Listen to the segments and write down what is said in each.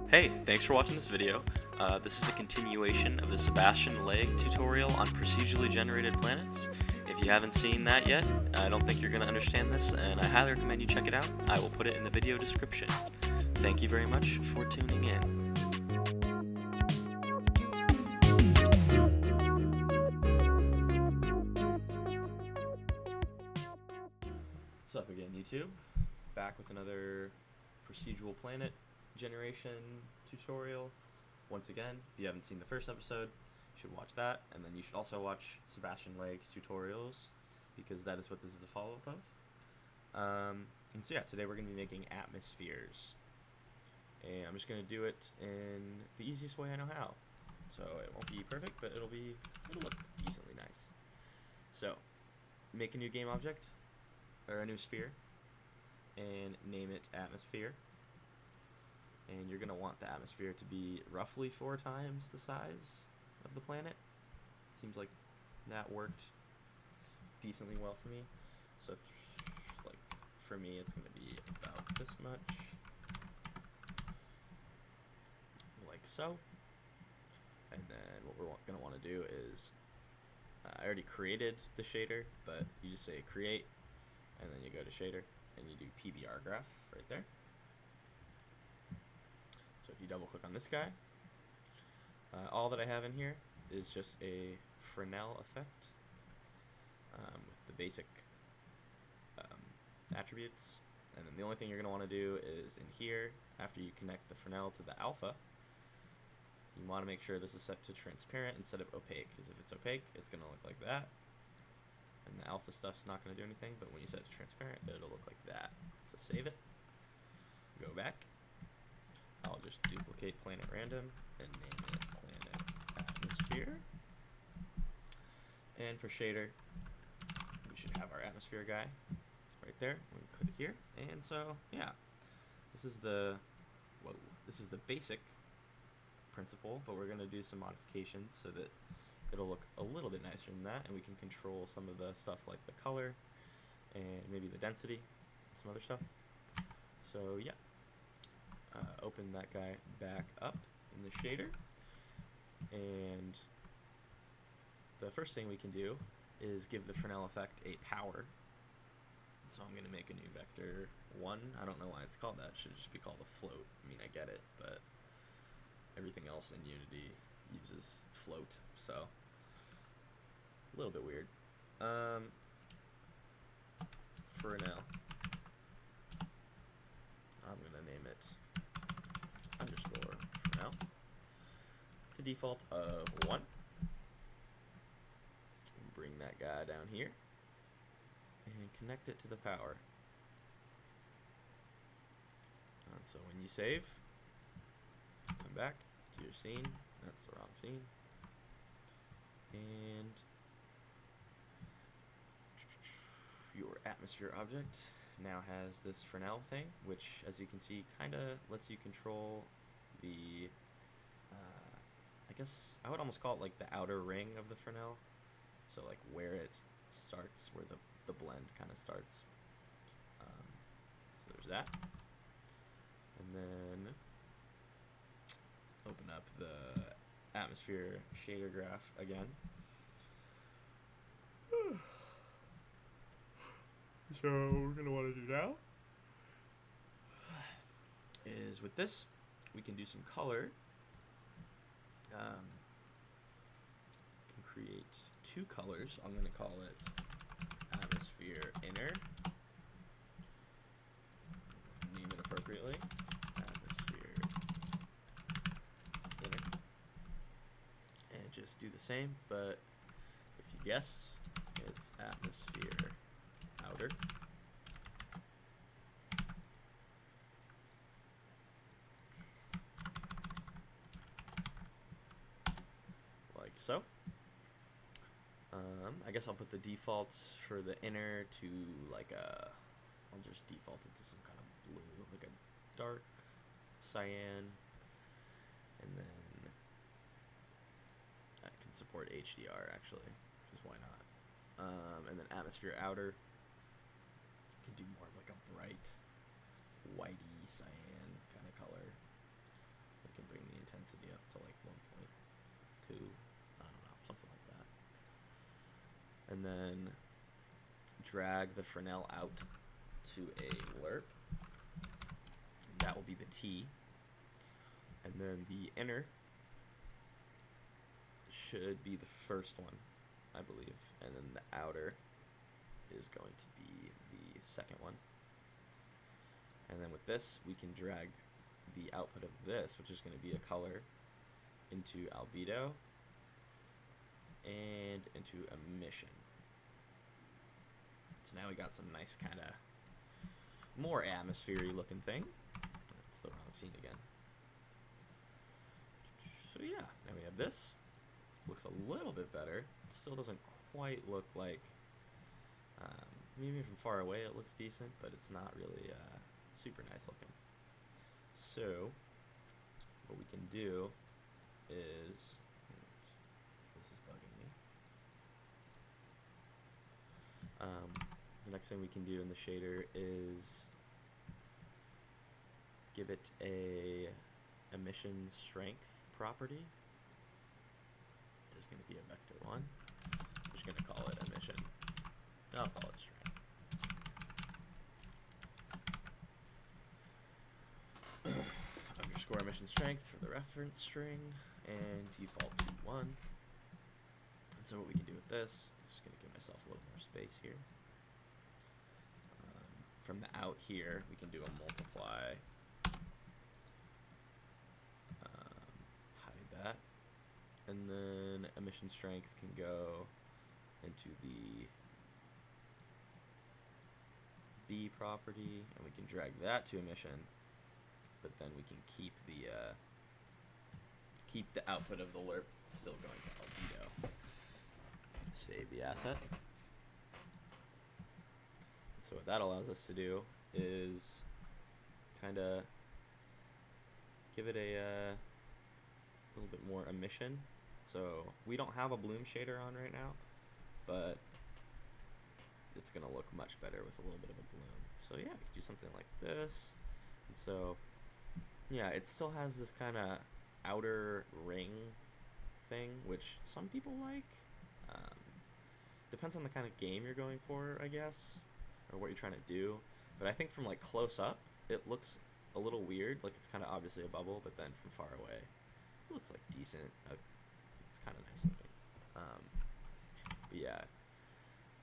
Hey, thanks for watching this video. This is a continuation of the Sebastian Lague tutorial on procedurally generated planets. If you haven't seen that yet, I don't think you're going to understand this, and I highly recommend you check it out. I will put it in the video description. Thank you very much for tuning in. What's up again, YouTube? Back with another procedural planet generation tutorial. Once again, if you haven't seen the first episode, you should watch that, and then you should also watch Sebastian Lague's tutorials, because that is what this is a follow-up of. And so yeah, today we're going to be making atmospheres, and I'm just going to do it in the easiest way I know how. So it won't be perfect, but it'll look decently nice. So, make a new game object, or a new sphere, and name it atmosphere. And you're going to want the atmosphere to be roughly 4 times the size of the planet. Seems like that worked decently well for me. So, like, for me, it's going to be about this much. Like so. And then what we're going to want to do is, I already created the shader, but you just say create, and then you go to shader, and you do PBR graph right there. So if you double click on this guy, all that I have in here is just a Fresnel effect with the basic attributes. And then the only thing you're going to want to do is in here, after you connect the Fresnel to the alpha, you want to make sure this is set to transparent instead of opaque, because if it's opaque, it's going to look like that. And the alpha stuff's not going to do anything, but when you set it to transparent, it'll look like that. So save it, go back. I'll just duplicate planet random and name it planet atmosphere. And for shader, we should have our atmosphere guy right there. We can put it here. And so, yeah, this is the basic principle, but we're going to do some modifications so that it'll look a little bit nicer than that, and we can control some of the stuff like the color and maybe the density and some other stuff. So yeah, open that guy back up in the shader, and the first thing we can do is give the Fresnel effect a power. So I'm going to make a new vector 1. I don't know why it's called that. It should just be called a float. I mean, I get it, but everything else in Unity uses float, so a little bit weird. Fresnel. I'm going to name it underscore Fresnel. The default of 1. Bring that guy down here and connect it to the power. And so when you save, come back to your scene. That's the wrong scene. And your atmosphere object now has this Fresnel thing, which, as you can see, kind of lets you control the, I guess I would almost call it like the outer ring of the Fresnel. So like where it starts, where the blend kind of starts. So there's that. And then open up the atmosphere shader graph again. So what we're going to want to do now is with this, we can do some color. Can create 2 colors. I'm going to call it atmosphere inner. Name it appropriately. Atmosphere inner. And just do the same, but if you guess, it's atmosphere outer. Like so. I guess I'll put the defaults for the inner to like I'll just default it to some kind of blue, like a dark cyan, and then I can support HDR actually, because why not? And then atmosphere outer can do more of like a bright whitey cyan kind of color. bring the intensity up to like 1.2, I don't know, something like that. And then drag the Fresnel out to a lerp. That will be the T. And then the inner should be the first one, I believe. And then the outer is going to be the second one. And then with this, we can drag the output of this, which is going to be a color, into albedo and into emission. So now we got some nice kind of more atmosphere-y looking thing. That's the wrong scene again. So yeah, now we have this. Looks a little bit better. It still doesn't quite look like, maybe from far away it looks decent, but it's not really super nice looking. So what we can do is, this is bugging me. The next thing we can do in the shader is give it a emission strength property. There's going to be a vector 1. I'm just going to call it emission. I'll call it strength. Underscore emission strength for the reference string, and default to 1. And so what we can do with this, I'm just going to give myself a little more space here. From the out here, we can do a multiply. Hide that. And then emission strength can go into the B property, and we can drag that to emission, but then we can keep the output of the lerp still going to albedo. Save the asset. So what that allows us to do is kind of give it a little bit more emission. So we don't have a bloom shader on right now, but it's going to look much better with a little bit of a bloom. So yeah, we could do something like this. And so yeah, it still has this kind of outer ring thing, which some people like. Depends on the kind of game you're going for, I guess, or what you're trying to do. But I think from like close up, it looks a little weird. Like it's kind of obviously a bubble, but then from far away, it looks like decent. It's kind of nice looking. But yeah,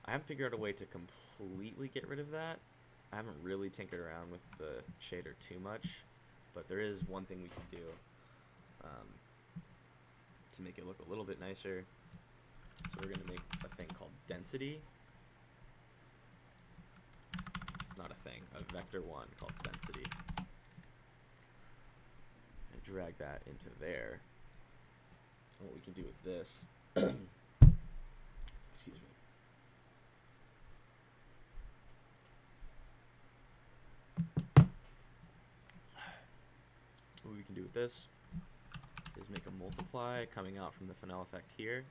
I haven't figured out a way to completely get rid of that. I haven't really tinkered around with the shader too much, but there is one thing we can do to make it look a little bit nicer. So we're going to make a thing called density. Not a thing, a vector 1 called density. And drag that into there. And what we can do with this, excuse me. What we can do with this is make a multiply coming out from the Fresnel effect here.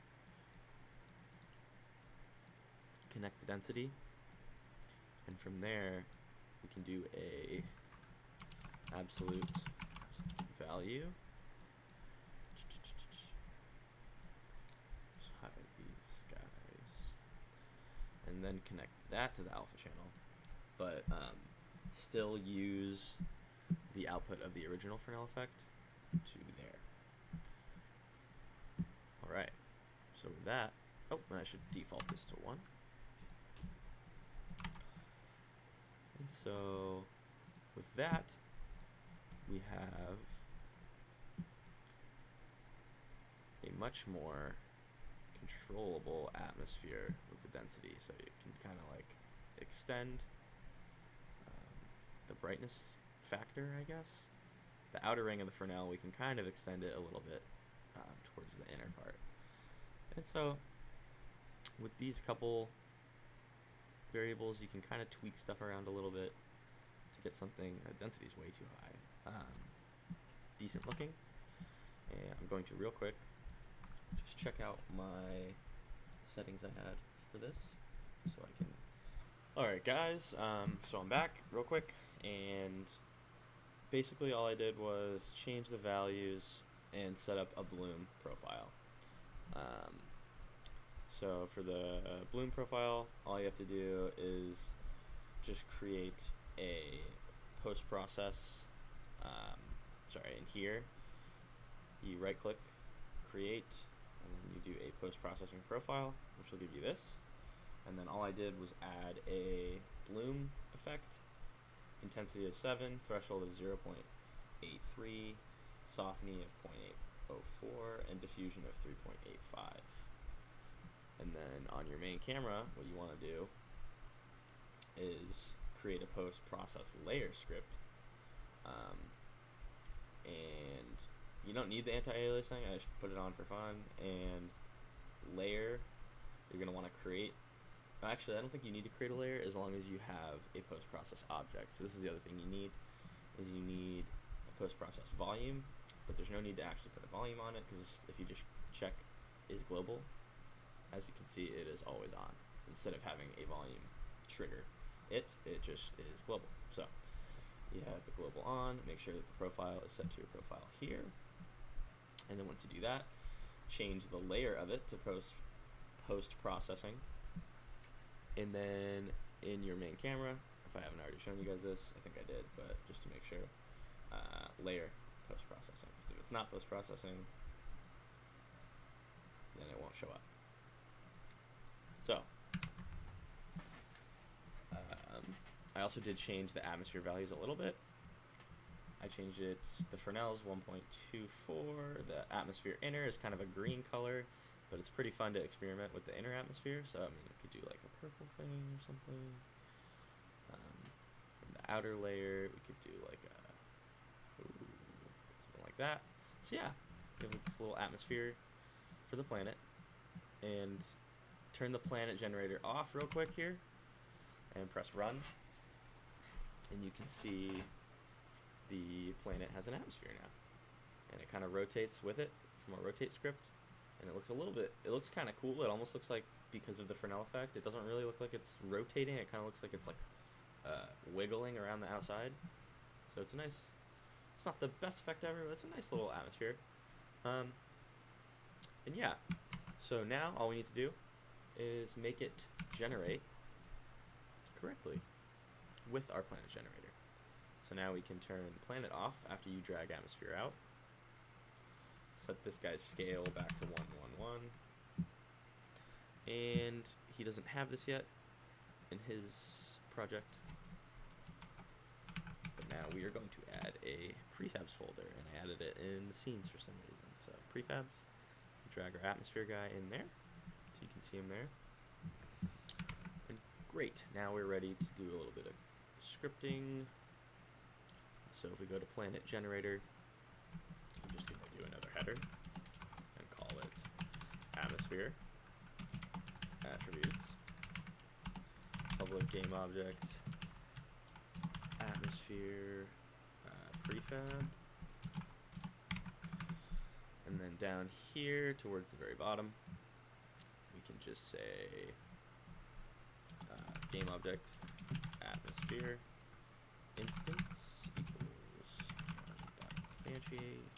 Connect the density, and from there we can do a absolute value. Just hide these guys, and then connect that to the alpha channel, but still use the output of the original Fresnel effect to there. All right, so with that, oh, and I should default this to 1. And so with that, we have a much more controllable atmosphere with the density. So you can kind of like extend the brightness factor, I guess. The outer ring of the Fresnel, we can kind of extend it a little bit towards the inner part. And so with these couple variables, you can kind of tweak stuff around a little bit to get something. Density is way too high. Decent looking. And I'm going to real quick just check out my settings I had for this, so I can. All right, guys. So I'm back real quick, and basically all I did was change the values and set up a bloom profile. So for the bloom profile, all you have to do is just create a post-process. In here, you right-click, create, and then you do a post-processing profile, which will give you this. And then all I did was add a bloom effect, intensity of 7, threshold of 0.83, softening of 0.804, and diffusion of 3.85. And then on your main camera, what you want to do is create a post-process layer script. And you don't need the anti-aliasing, I just put it on for fun. And layer, you're going to want to create. Actually, I don't think you need to create a layer as long as you have a post-process object. So this is the other thing you need, is you need a post-process volume, but there's no need to actually put a volume on it, because if you just check is global, as you can see, it is always on. Instead of having a volume trigger it just is global. So you have the global on, make sure that the profile is set to your profile here, and then once you do that, change the layer of it to post-processing, and then in your main camera, if I haven't already shown you guys this, I think I did, but just to make sure, layer post-processing, because if it's not post-processing, then it won't show up. So I also did change the atmosphere values a little bit. I changed it, the Fresnel's 1.24, the atmosphere inner is kind of a green color, but it's pretty fun to experiment with the inner atmosphere, so I mean, you could do like a purple thing or something. From the outer layer, we could do like something like that. So yeah, we have this little atmosphere for the planet, and turn the planet generator off real quick here, and press run. And you can see the planet has an atmosphere now, and it kind of rotates with it from a rotate script, and it looks kind of cool. It almost looks like, because of the Fresnel effect, it doesn't really look like it's rotating, it kind of looks like it's like wiggling around the outside. So it's nice. It's not the best effect ever, but it's a nice little atmosphere. And yeah, so now all we need to do is make it generate correctly with our planet generator. So now we can turn the planet off after you drag atmosphere out. Set this guy's scale back to 111. And he doesn't have this yet in his project. But now we are going to add a prefabs folder, and I added it in the scenes for some reason. So prefabs, drag our atmosphere guy in there, so you can see him there. And great, now we're ready to do a little bit of scripting. So if we go to planet generator, I'm just going to do another header and call it atmosphere attributes public game object atmosphere prefab, and then down here towards the very bottom we can just say game object atmosphere instance equals instantiate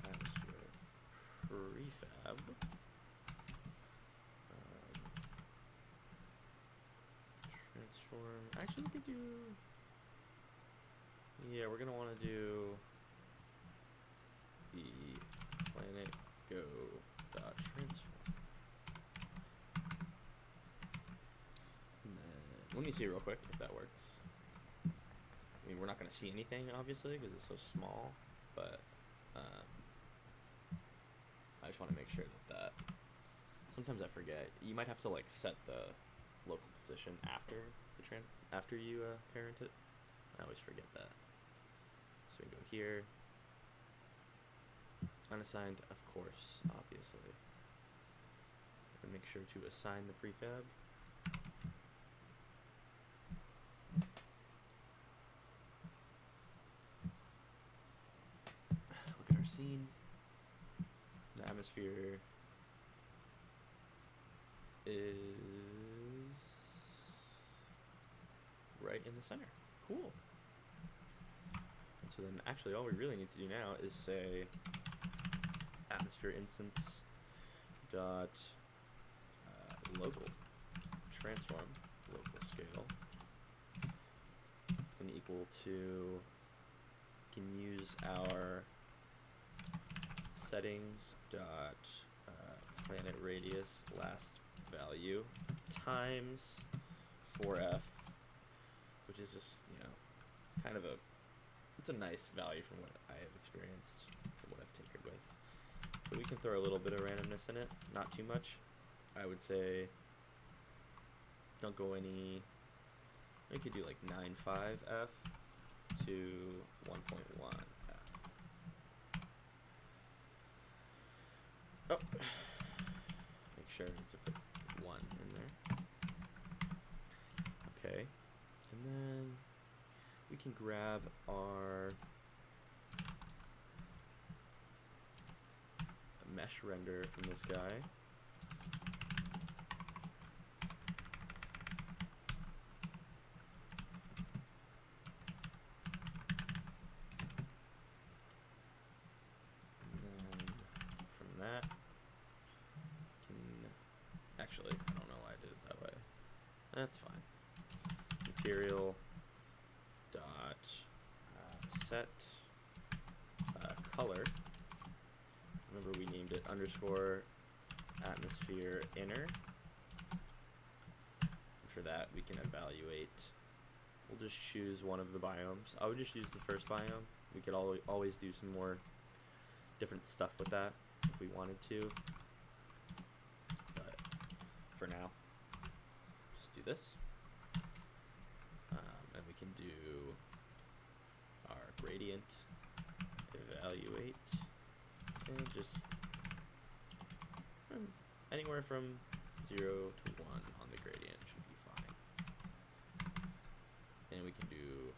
atmosphere prefab transform. Actually, we could do, yeah, we're gonna want to do the planet go dot transform. And then let me see real quick if that works. I mean, we're not gonna see anything obviously because it's so small, but I just want to make sure that sometimes I forget. You might have to like set the local position after the after you parent it. I always forget that. So we go here. Unassigned, of course, obviously. And make sure to assign the prefab. Look at our scene. The atmosphere is right in the center. Cool. And so then actually all we really need to do now is say atmosphere instance dot local transform local scale. It's going to equal to, we can use our settings dot planet radius last value times 4f, which is just, you know, kind of it's a nice value from what I have experienced, from what I've tinkered with. But we can throw a little bit of randomness in it, not too much. I would say don't go any, we could do like 9.5f to 1.1f. Oh, make sure to put 1 in there. Okay, and then we can grab our mesh render from this guy. And then from that, actually, I don't know why I did it that way. That's fine. Material dot set color. Remember we named it underscore atmosphere inner. And for that we can evaluate. We'll just choose one of the biomes. I would just use the first biome. We could always do some more different stuff with that if we wanted to. But for now, just do this. And we can do our gradient evaluate, and just anywhere from 0 to 1 on the gradient should be fine. And we can do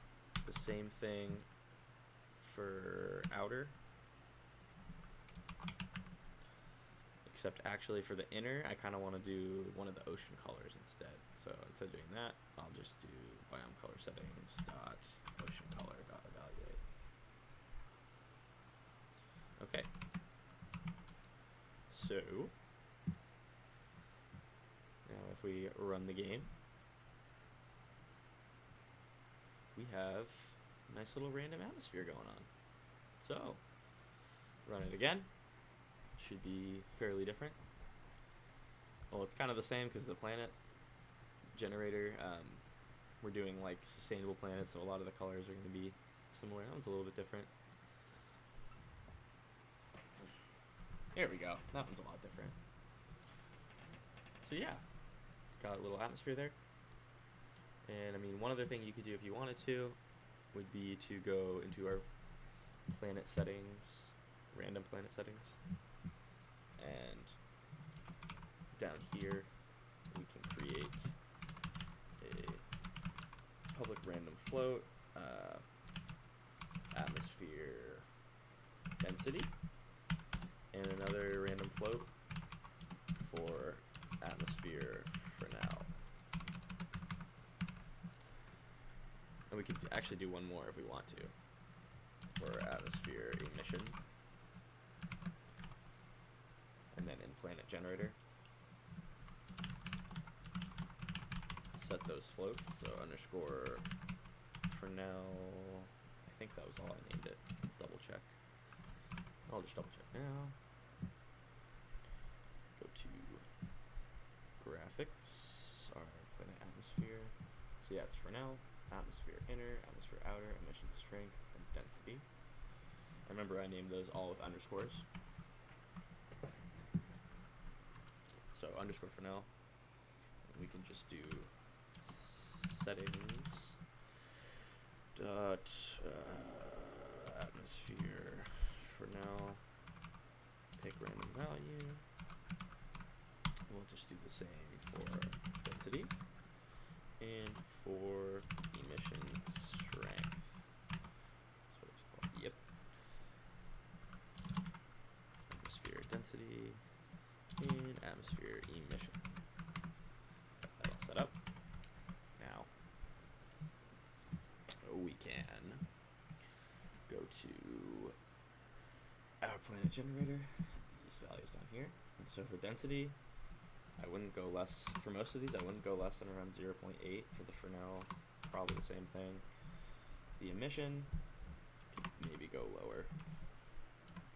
the same thing for outer, except actually for the inner I kind of want to do one of the ocean colors instead. So instead of doing that, I'll just do biome color settings dot ocean color dot evaluate. Okay. So now if we run the game, we have a nice little random atmosphere going on. So run it again. Should be fairly different. Well, it's kind of the same because the planet generator, we're doing like sustainable planets, so a lot of the colors are going to be similar. That one's a little bit different. There we go. That one's a lot different. So yeah, got a little atmosphere there. And I mean, one other thing you could do if you wanted to would be to go into our planet settings, random planet settings, and down here we can create a public random float, atmosphere density, and another random float for atmosphere for now. And we could actually do one more if we want to for atmosphere emission. And then in planet generator, set those floats. So underscore for now, I think that was all I named it. Double check. I'll just double check now. Go to graphics, our planet atmosphere. So yeah, it's for now. Atmosphere inner, atmosphere outer, emission strength, and density. I remember I named those all with underscores. So underscore for now. And we can just do settings dot atmosphere for now. Pick random value. We'll just do the same for density and for emission strength. That's what it's called. Yep. Atmosphere density and atmosphere emission. Got that all set up. Now to our planet generator. These values down here. And so for density, I wouldn't go less, for most of these, I wouldn't go less than around 0.8. For the Fresnel, probably the same thing. The emission, could maybe go lower.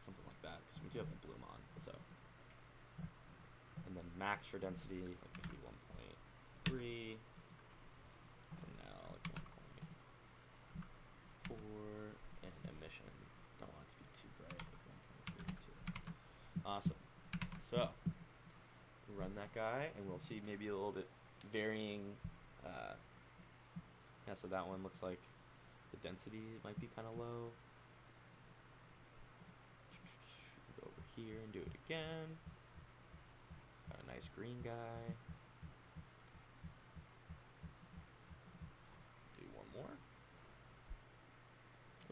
Something like that, because we do have the bloom on, so. And then max for density, like maybe 1.3. Fresnel, like 1.4. And emission, don't want it to be too bright, like 1.3 too. Awesome. So, run that guy, and we'll see maybe a little bit varying. Yeah, so that one looks like the density might be kind of low. Go over here and do it again. Got a nice green guy. Do one more.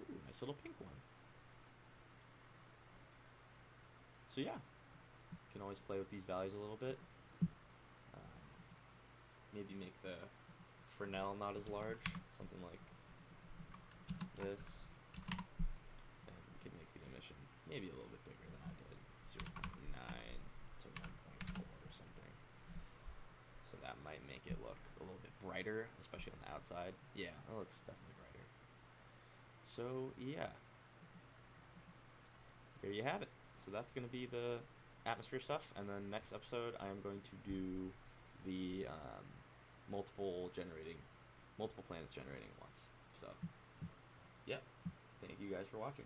Ooh, nice little pink one. So yeah, you can always play with these values a little bit. Maybe make the Fresnel not as large, something like this. And we can make the emission maybe a little bit bigger than I did, 0.9 to 1.4 or something. So that might make it look a little bit brighter, especially on the outside. Yeah, it looks definitely brighter. So yeah, there you have it. So that's going to be the atmosphere stuff, and then next episode I am going to do the multiple planets generating at once. So, yeah, thank you guys for watching.